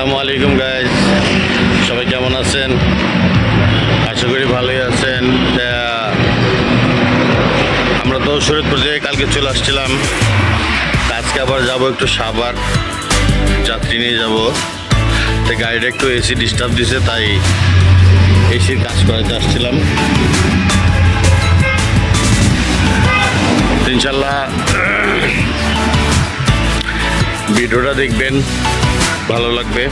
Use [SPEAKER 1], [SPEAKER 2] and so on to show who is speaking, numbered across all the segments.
[SPEAKER 1] আসসালামু আলাইকুম গাইজ, সবাই কেমন আছেন? আশা করি ভালোই আছেন। আমরা তো শরীয়তপুর থেকে কালকে চলে আসছিলাম, আজকে আবার যাব একটু সাভার, যাত্রী নিয়ে যাব। তো গাড়িটা একটু এসি ডিস্টার্ব দিছে, তাই এসির কাজ করাতে আসছিলাম। ইনশাল্লাহ ভিডিওটা দেখবেন, ভালো লাগবে।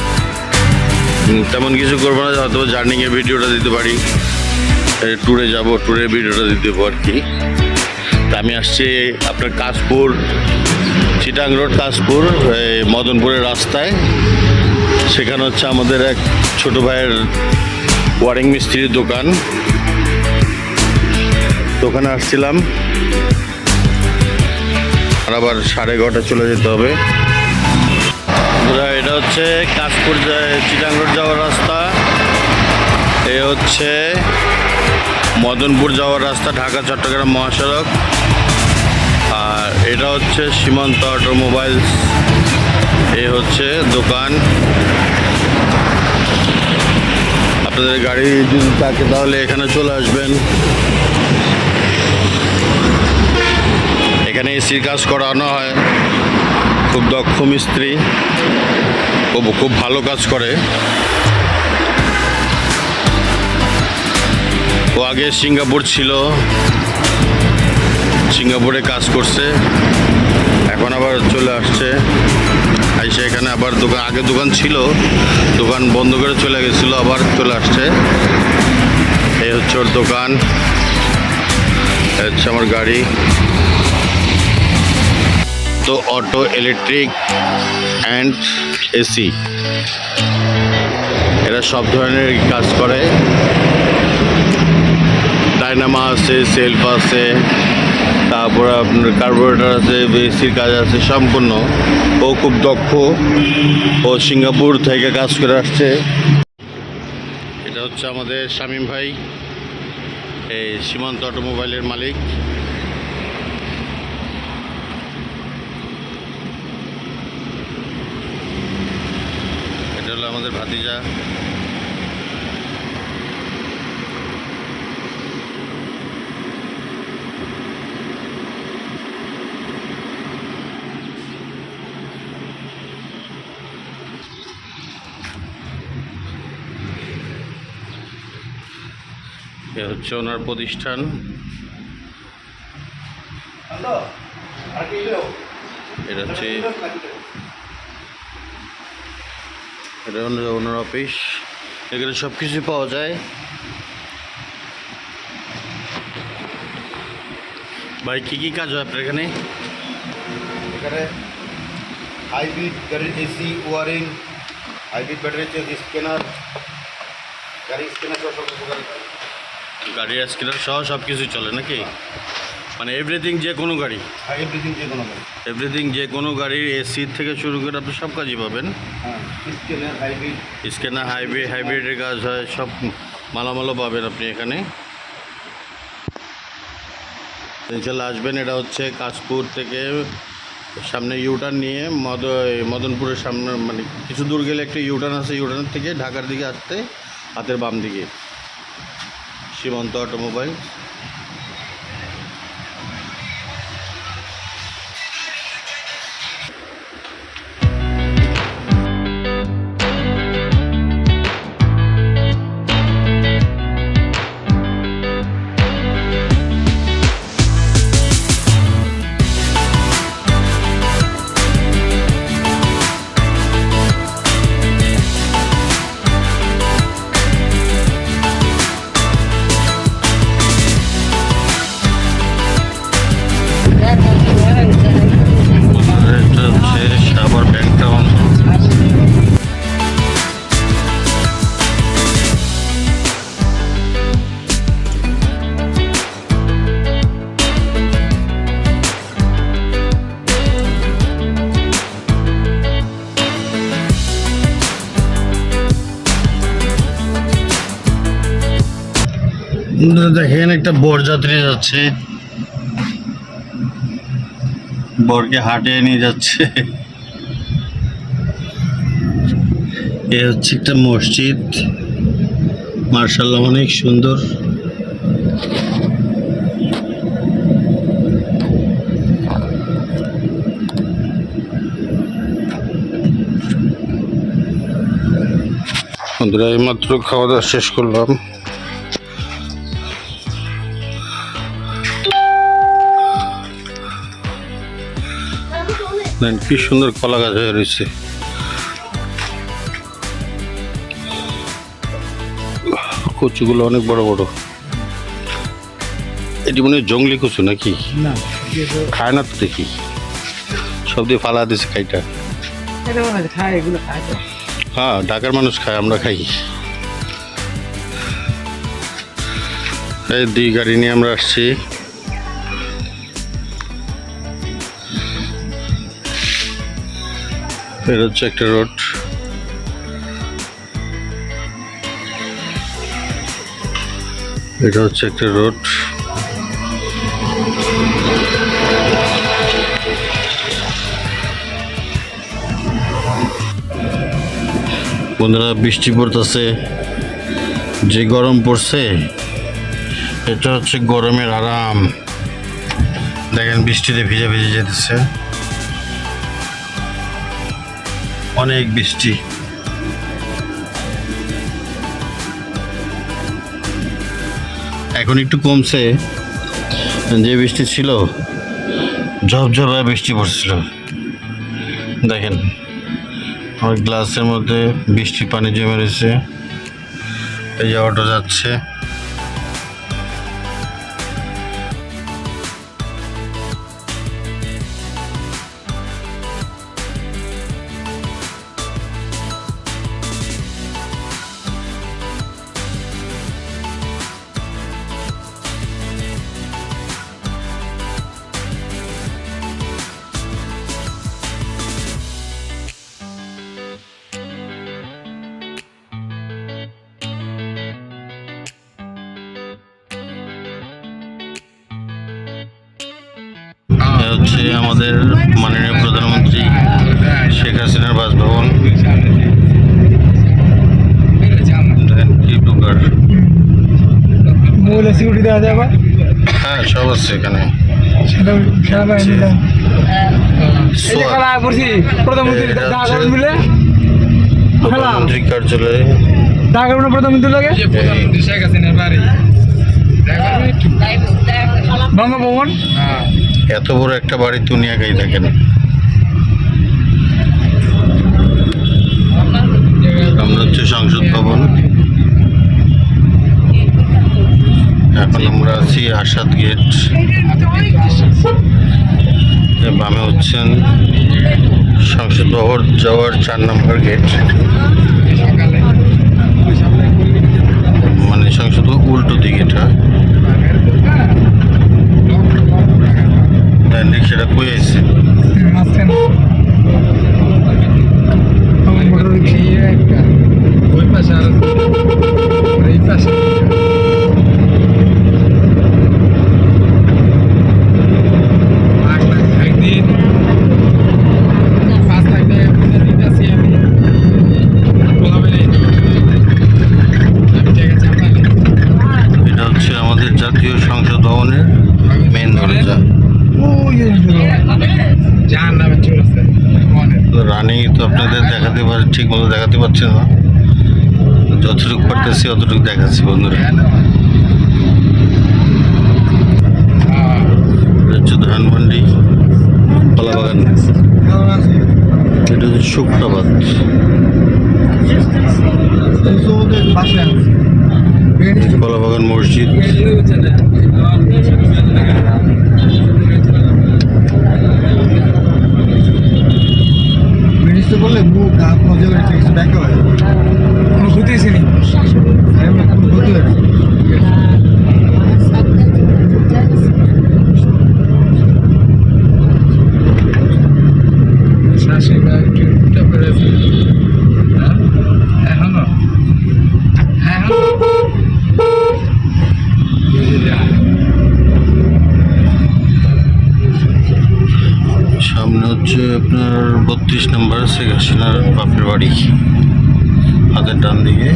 [SPEAKER 1] তেমন কিছু করবো না, হয়তো জার্নিংয়ের ভিডিওটা দিতে পারি, ট্যুরে যাব, ট্যুরের ভিডিওটা দিতে পারবো আর কি। তা আমি আসছি আপনার কাশপুর, চিটাং রোড কাশপুর, মদনপুরের রাস্তায়। সেখানে হচ্ছে আমাদের এক ছোট ভাইয়ের ওয়ারিং মিস্ত্রির দোকান, দোকানে আসছিলাম। আর আবার 11:30 চলে যেতে হবে। এটা হচ্ছে কাশপুর চিটাং রোড যাওয়ার রাস্তা, এ হচ্ছে মদনপুর যাওয়ার রাস্তা, ঢাকা চট্টগ্রাম মহাসড়ক। আর এটা হচ্ছে সীমান্ত অটোমোবাইলস, এ হচ্ছে দোকান। আপনাদের গাড়ি যদি থাকে তাহলে এখানে চলে আসবেন। এখানে এসির কাজ করানো হয়, খুব দক্ষ মিস্ত্রি, খুব ভালো কাজ করে। ও আগে সিঙ্গাপুর ছিল, সিঙ্গাপুরে কাজ করছে, এখন আবার চলে আসছে। আইসে এখানে আবার দোকান, আগে দোকান ছিল, দোকান বন্ধ করে চলে গেছিলো, আবার চলে আসছে। এই হচ্ছে ওর দোকান, হচ্ছে আমার গাড়ি। তো অটো, ইলেকট্রিক অ্যান্ড এসি, এরা সব ধরনের কাজ করে। ডায়নামা আছে, সেলফ আছে, তারপরে আপনার কার্বোরেটর আছে, এসির কাজ আছে সম্পূর্ণ। ও খুব দক্ষ, ও সিঙ্গাপুর থেকে কাজ করে আসছে। এটা হচ্ছে আমাদের শামীম ভাই, এই সীমান্ত অটোমোবাইলের মালিক। এটা হলো আমাদের ভাতিজা। এ হচ্ছে ওনার প্রতিষ্ঠান। এটা হচ্ছে ওনার অফিস, এখানে সব কিছু পাওয়া যায়। ভাই কী কী কাজ হয় আপনার এখানে?
[SPEAKER 2] এখানে হাইব্রিড গাড়ির AC, wiring, hybrid battery change, scanner, গাড়ি স্ক্যানার সহ সব কিছু
[SPEAKER 1] গাড়ির স্ক্যানার সহ সব কিছু চলে নাকি? মানে এভরিথিং, যে কোনো গাড়ি,
[SPEAKER 2] এভরিথিং যে কোনো গাড়ি,
[SPEAKER 1] এভরিথিং যে কোনো গাড়ির এসি থেকে শুরু করে আপনি সব কাজই পাবেন।
[SPEAKER 2] হ্যাঁ, স্ক্যানার, হাইব্রিড,
[SPEAKER 1] স্ক্যানার, হাইব্রিডের কাজ হয়, সব মালামালও পাবেন আপনি এখানে। ইনশাল্লাহ আসবেন। এটা হচ্ছে কাশপুর থেকে সামনে ইউটার্ন নিয়ে মদনপুরের সামনে, মানে কিছু দূর গেলে একটা ইউটার্ন আছে, ইউটার্ন থেকে ঢাকার দিকে আসতে হাতের বাম দিকে সীমান্ত অটোমোবাইল। Savar bank town. দেখেন একটা বরযাত্রী যাচ্ছে, বরকে হাটে নিয়ে যাচ্ছে। এ হচ্ছে একটা মসজিদ, মার্শাল্লাহ অনেক সুন্দর। বন্ধুরা এইমাত্র খাওয়া দাওয়া শেষ করলাম। কি সুন্দর কলা গাছ হয়ে রয়েছে। কচুগুলো অনেক বড় বড়। এটি মনে হয় জঙ্গলি কচু নাকি?
[SPEAKER 2] না,
[SPEAKER 1] খায় না তো দেখি, সব দিয়ে ফালা দিছে খাইটা।
[SPEAKER 2] খায় এগুলো খায় তো।
[SPEAKER 1] হ্যাঁ, ঢাকার মানুষ খায়, আমরা খাই। এই দুই গাড়ি নিয়ে আমরা আসছি। এটা হচ্ছে একটা রোড। এটা হচ্ছে একটা রোড। বন্ধুরা বৃষ্টি পড়তেছে, যে গরম পড়ছে এটা হচ্ছে গরমের আরাম। দেখেন বৃষ্টিতে ভিজে ভিজে যেতেছে, অনেক বৃষ্টি। এখন একটু কমছে, যে বৃষ্টি ছিল ঝপঝপে বৃষ্টি পড়ছিল। দেখেন আমার গ্লাসের মধ্যে বৃষ্টির পানি জমে রয়েছে। এই যে অটো যাচ্ছে। হচ্ছে আমাদের মাননীয় প্রধানমন্ত্রী শেখ হাসিনার বাসভবন।
[SPEAKER 2] সিকিউরিটি দেওয়া যাবে?
[SPEAKER 1] হ্যাঁ, সব আছে এখানে। প্রধানমন্ত্রী কার্যালয়ে
[SPEAKER 2] প্রধানমন্ত্রী লাগে বঙ্গভবন।
[SPEAKER 1] এত বড় একটা বাড়ি দুনিয়াকেই দেখেন। সামনে হচ্ছে সংসদ ভবন। এখন আমরা আছি আসাদ গেট। বামে হচ্ছেন সংসদ ভবন যাওয়ার 4 নম্বর গেট, মানে সংসদ উল্টো দিকে। এটা সেটা কই আছে? এটা হচ্ছে আমাদের জাতীয় সংসদ ভবনের মেন দরজা। রানিং তো আপনাদের দেখাতে পারে, ঠিক মতো দেখাতে পারছে না, যতটুকু পারতেছি অতটুকু দেখাচ্ছি বন্ধুরা। হচ্ছে ধানমন্ডি, কলাবাগান। এটা হচ্ছে শুক্রাবাদ। কলাবাগান মসজিদ।
[SPEAKER 2] বললে মুখ দেখা হয় কোনো ক্ষতি হয়েছে নি? কোনো ক্ষতি হয়
[SPEAKER 1] সামনে হচ্ছে আপনার 32 নম্বর শেখ হাসিনার বাপের বাড়ি। হাতের ডান দিকে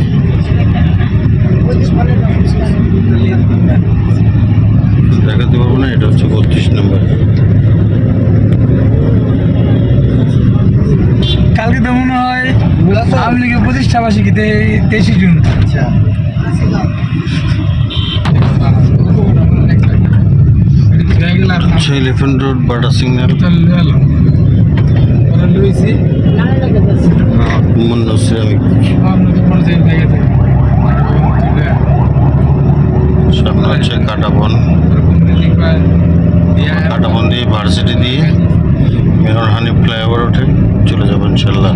[SPEAKER 1] দেখাতে পারবো না, এটা হচ্ছে 32 নম্বর।
[SPEAKER 2] কালকে তো মনে হয় আওয়ামী লীগের প্রতিষ্ঠা বার্ষিকী 23 জুন। আচ্ছা
[SPEAKER 1] এলিফ্যান্ট রোড বাটা সিগন্যাল মুন্না সিরামিক। সামনে হচ্ছে কাটাবন দিয়ে ভার্সিটি দিয়ে মেহর হানিফ ফ্লাইওভার উঠে চলে যাবো ইনশাল্লাহ।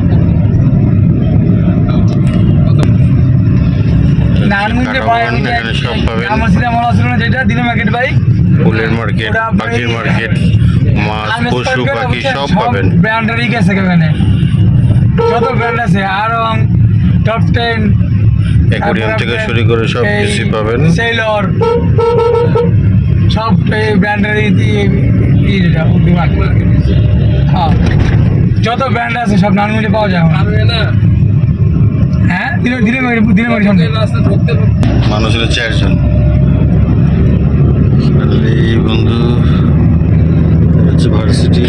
[SPEAKER 1] এখানে সব পাবেন, ফুলের মার্কেট, পাখির মার্কেট, মাছ, পশু পাখি সব পাবেন।
[SPEAKER 2] ব্র্যান্ডেরই গেছে এখানে, যত ব্র্যান্ড আছে আরং, টপ 10,
[SPEAKER 1] অ্যাকোয়ারিয়াম থেকে শুরু করে সব কিছু পাবেন।
[SPEAKER 2] সেলর সব এই ব্র্যান্ডেরই হ্যাঁ, যত ব্র্যান্ড আছে সব নানমুলি পাওয়া যায়। হ্যাঁ, ধীরে
[SPEAKER 1] মানুষ হলো 4 জন। এই বন্ধু হচ্ছে ভার্সিটি।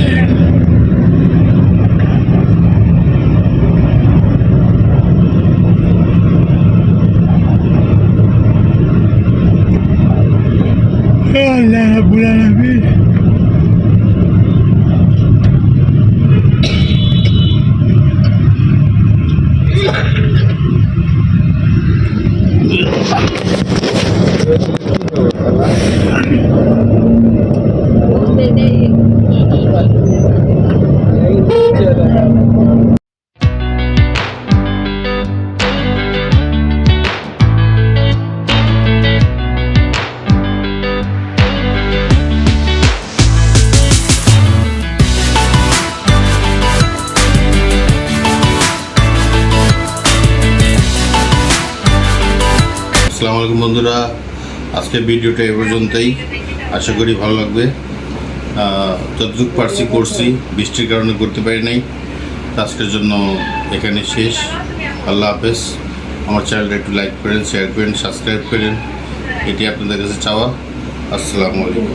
[SPEAKER 1] আসসালামু আলাইকুম বন্ধুরা, আজকের ভিডিওটা এ পর্যন্তই। আশা করি ভালো লাগবে। যতটুকু পারছি করছি, বৃষ্টির কারণে করতে পারি নাই। আজকের জন্য এখানে শেষ। আল্লাহ হাফেজ। আমার চ্যানেলটা একটু লাইক করেন, শেয়ার করেন, সাবস্ক্রাইব করেন, এটি আপনাদের কাছে চাওয়া। আসসালামু আলাইকুম।